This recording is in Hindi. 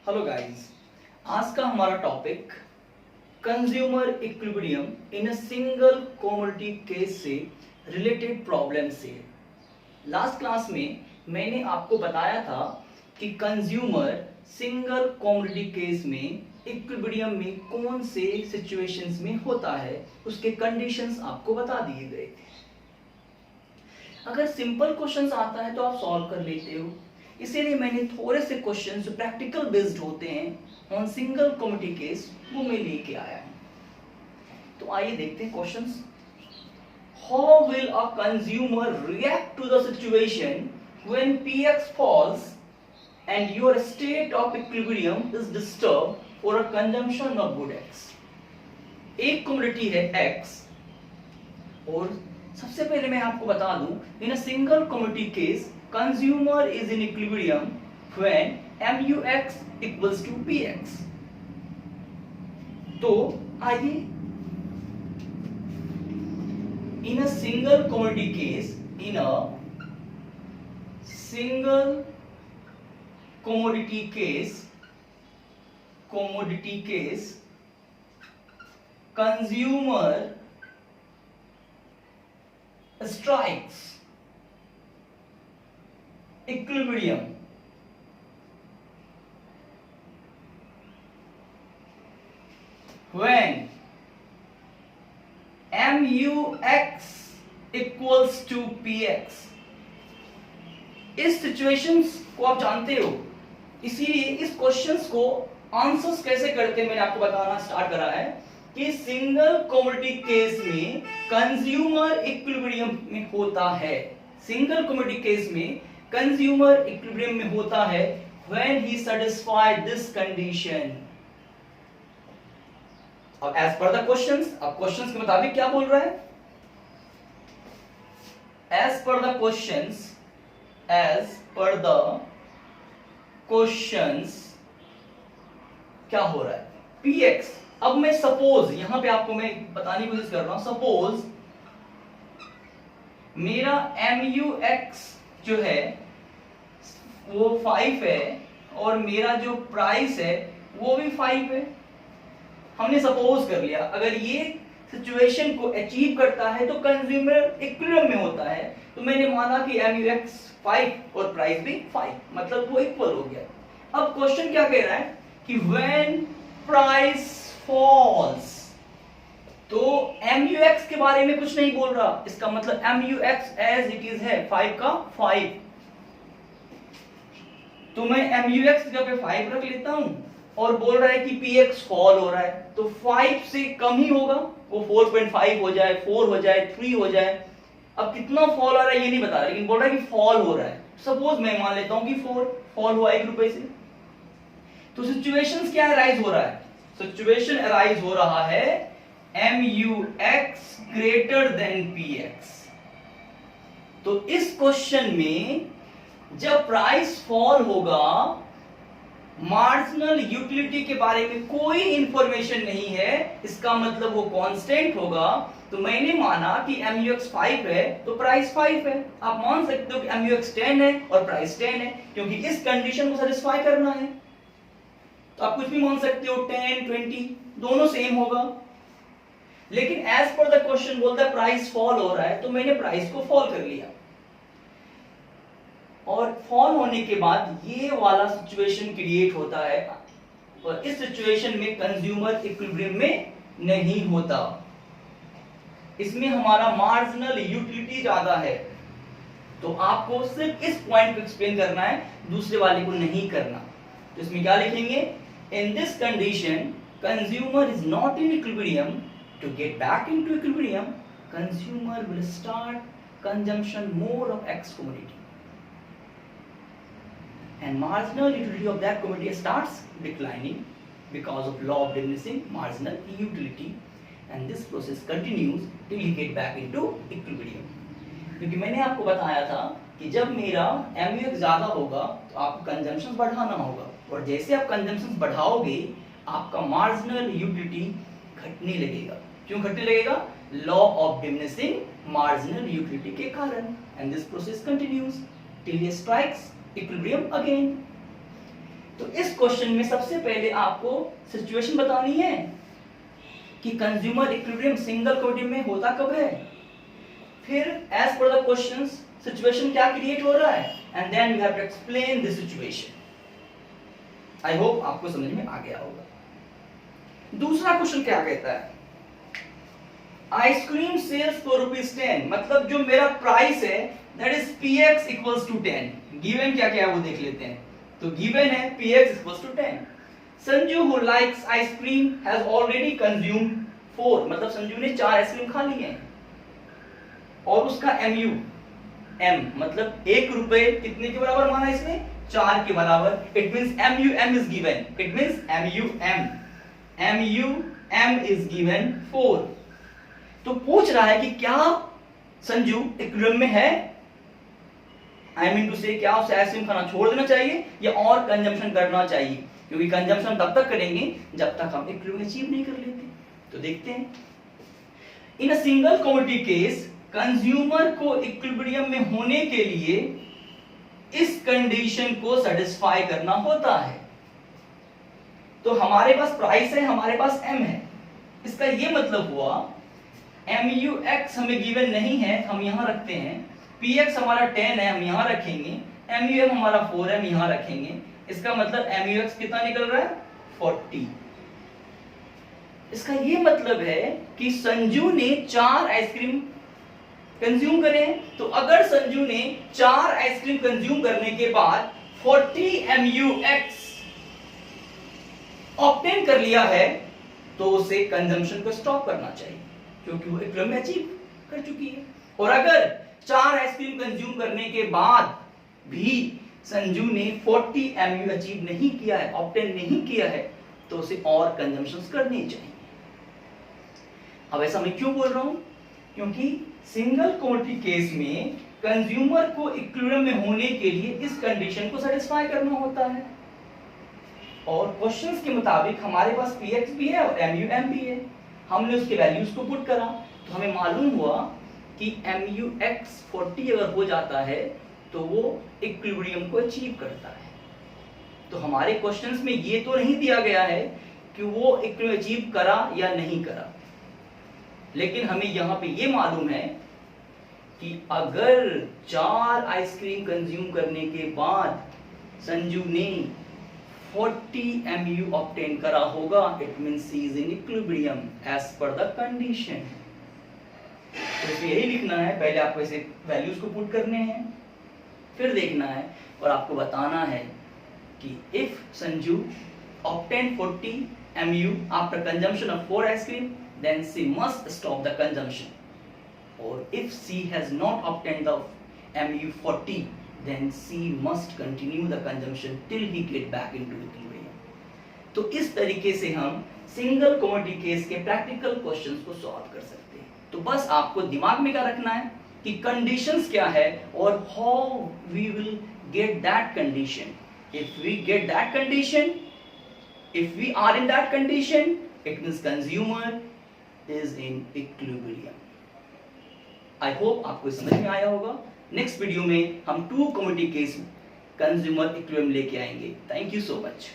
हेलो गाइस, आज का हमारा topic consumer equilibrium in a single commodity case से रिलेटेड प्रॉब्लम से। लास्ट क्लास में मैंने आपको बताया था कि कंज्यूमर सिंगल कमोडिटी केस में इक्विलिब्रियम में कौन से सिचुएशंस में होता है, उसके कंडीशंस आपको बता दिए गए थे। अगर सिंपल क्वेश्चंस आता है तो आप सॉल्व कर लेते हो, इसीलिए मैंने थोड़े से क्वेश्चन जो प्रैक्टिकल बेस्ड होते हैं ऑन सिंगल कमोडिटी केस वो मैं लेके आया हूं। तो आइए देखते हैं questions. How will a consumer react to the situation when px falls and your state of equilibrium is disturbed for a consumption of good x। एक कमोडिटी है x और सबसे पहले मैं आपको बता दूं, in a single commodity case consumer is in equilibrium when MUX equals to PX। तो आइए, in a single commodity case, in a single commodity case, consumer strikes equilibrium when MUX equals to PX। इस सिचुएशंस को आप जानते हो, इसीलिए इस क्वेश्चंस को आंसर्स कैसे करते हैं मैंने आपको बताना स्टार्ट करा है कि सिंगल कमोडिटी केस में कंज्यूमर इक्विलिब्रियम में होता है। सिंगल कमोडिटी केस में कंज्यूमर इक्विलिब्रियम में होता है when he satisfied this condition। अब as per the questions, अब क्वेश्चंस के मुताबिक क्या बोल रहा है? as per the questions क्या हो रहा है? px, अब मैं सपोज यहां पे आपको मैं बताने की कोशिश कर रहा हूं, सपोज मेरा MUX जो है वो 5 है और मेरा जो प्राइस है वो भी 5 है। हमने सपोज कर लिया अगर ये सिचुएशन को अचीव करता है तो कंज्यूमर इक्विलिब्रियम में होता है, तो मैंने माना कि MUX 5 और प्राइस भी 5, मतलब वो इक्वल हो गया। अब क्वेश्चन क्या कह रहा है कि व्हेन प्राइस फॉल्स, तो MUX के बारे में कुछ नहीं बोल रहा, इसका मतलब MUX एज इट इज है 5 का 5, तो मैं MUX जगह पे 5 रख लेता हूं और बोल रहा है कि PX फॉल हो रहा है, तो 5 से कम ही होगा, वो 4.5 हो जाए, 4 हो जाए, 3 हो जाए। अब कितना फॉल आ रहा है ये नहीं बता रहा, लेकिन बोल रहा है कि फॉल हो रहा है। सपोज मैं मान लेता हूं कि 4 फॉल हुआ 1 रुपए से, तो सिचुएशन क्या अराइज हो रहा है? सिचुएशन अराइज हो रहा है MUX ग्रेटर देन PX। तो इस क्वेश्चन में जब प्राइस फॉल होगा, मार्जिनल यूटिलिटी के बारे में कोई इंफॉर्मेशन नहीं है, इसका मतलब वो कांस्टेंट होगा। तो मैंने माना कि MUX 5 है तो प्राइस 5 है। आप मान सकते हो कि MUX 10 है और प्राइस 10 है, क्योंकि इस कंडीशन को सेटिस्फाई करना है। तो आप कुछ भी मान सकते हो, 10, 20 दोनों सेम होगा। लेकिन एज पर द क्वेश्चन बोलता है प्राइस फॉल हो रहा है, तो मैंने प्राइस को फॉल कर लिया, और फॉल होने के बाद ये वाला सिचुएशन क्रिएट होता है, और इस सिचुएशन में कंज्यूमर इक्विलिब्रियम में नहीं होता। इसमें हमारा मार्जिनल यूटिलिटी ज्यादा है, तो आपको सिर्फ इस पॉइंट को एक्सप्लेन करना है, दूसरे वाले को नहीं करना। तो इसमें क्या लिखेंगे? In this condition consumer is not in equilibrium. To get back into equilibrium consumer will start consumption more of X commodity, and marginal utility of that commodity starts declining because of law of diminishing marginal utility, and this process continues till you get back into equilibrium। क्योंकि मैंने आपको बताया था कि जब मेरा MUX ज्यादा होगा तो आपको कंजम्पशन बढ़ाना होगा, और जैसे आप कंजम्पशन बढ़ाओगे आपका मार्जिनल यूटिलिटी घटने लगेगा। क्यों घटने लगेगा? Law of diminishing marginal utility के कारण, and this process continues till he strikes equilibrium again। तो इस क्वेश्चन में सबसे पहले आपको सिचुएशन बतानी है कि कंज्यूमर इक्विलिब्रियम सिंगल कमोडिटी में होता कब है, फिर as per the question situation क्या क्रिएट हो रहा है, and then you have to explain this situation. I hope आपको समझ में आ गया होगा। दूसरा क्वेश्चन क्या कहता है, आइसक्रीम सेल्स फॉर ₹10, मतलब जो मेरा प्राइस है that is px equals to 10। Given क्या क्या है वो देख लेते हैं। तो गिवन है px equals to 10। Sanju who likes ice cream has already consumed 4, मतलब संजू ने 4 आइसक्रीम खा लिए हैं, और उसका mu m मतलब 1 रुपए कितने के बराबर माना इसने, 4 के बराबर। It means mu m is given, it means mu m is given 4। तो पूछ रहा है कि क्या संजू इक्विलिब्रियम में है, आई मीन टू से क्या उसे आइसक्रीम खाना छोड़ देना चाहिए या और कंजम्पशन करना चाहिए, क्योंकि कंजम्पशन तब तक करेंगे जब तक हम इक्विलिब्रियम अचीव नहीं कर लेते। तो देखते हैं, in a single commodity case consumer को इक्विलिब्रियम में होने के लिए इस कंडीशन को सेटिस्फाई करना होता है। तो हमारे पास प्राइस है, हमारे पास m है, इसका ये मतलब हुआ MUX हमें गिवन नहीं है, हम यहां रखते हैं, PX हमारा 10 है, हम यहां रखेंगे, MUM हमारा 4 है, हम यहां रखेंगे। इसका मतलब MUX कितना निकल रहा है, 40। इसका ये मतलब है कि संजू ने 4 आइसक्रीम कंज्यूम करे हैं। तो अगर संजू ने 4 आइसक्रीम कंज्यूम करने के बाद 40 MUX ऑब्टेन कर लिया है, तो उसे कंजम्पशन को स्टॉप करना चाहिए, क्योंकि वो इक्विलिब्रियम में अचीव कर चुकी है। और अगर 4 आइसक्रीम कंज्यूम करने के बाद भी संजू ने 40 MU अचीव नहीं किया है, ऑब्टेन नहीं किया है, तो उसे और कंजम्पशंस करनी चाहिए। अब ऐसा मैं क्यों बोल रहा हूं, क्योंकि सिंगल कमोडिटी केस में कंज्यूमर को इक्विलिब्रियम में होने के लिए इस कंडीशन को सेटिस्फाई करना होता है, और क्वेश्चंस के मुताबिक हमारे पास px भी है और MUM भी है। हमने उसके वैल्यूज को पुट करा तो हमें मालूम हुआ कि MUX 40 अगर हो जाता है तो वो इक्विलिब्रियम को अचीव करता है। तो हमारे क्वेश्चंस में ये तो नहीं दिया गया है कि वो इक्विलिब्रियम अचीव करा या नहीं करा, लेकिन हमें यहां पे ये मालूम है कि अगर 4 आइसक्रीम कंज्यूम करने के बाद संजू ने 40 MU ऑब्टेन करा होगा, it means he is in equilibrium as per the condition। तो इसमें यही लिखना है, पहले आपको ऐसे वैल्यूज को पुट करने हैं, फिर देखना है और आपको बताना है कि if Sanju obtain 40 MU after consumption of 4 ice cream, then she must stop the consumption, or if she has not obtained the MU 40, then she must continue the consumption till he get back into equilibrium। तो इस तरीके से हम सिंगल कमोडिटी केस के प्रैक्टिकल क्वेश्चंस को सॉल्व कर सकते हैं। तो बस आपको दिमाग में क्या रखना है कि कंडीशंस क्या है और how we will get that condition. If we get that condition, if we are in that condition, it means consumer is in equilibrium। I hope आपको समझ में आया होगा। नेक्स्ट वीडियो में हम 2 कमोडिटी केस कंज्यूमर इक्विलिब्रियम लेके आएंगे। Thank you so much.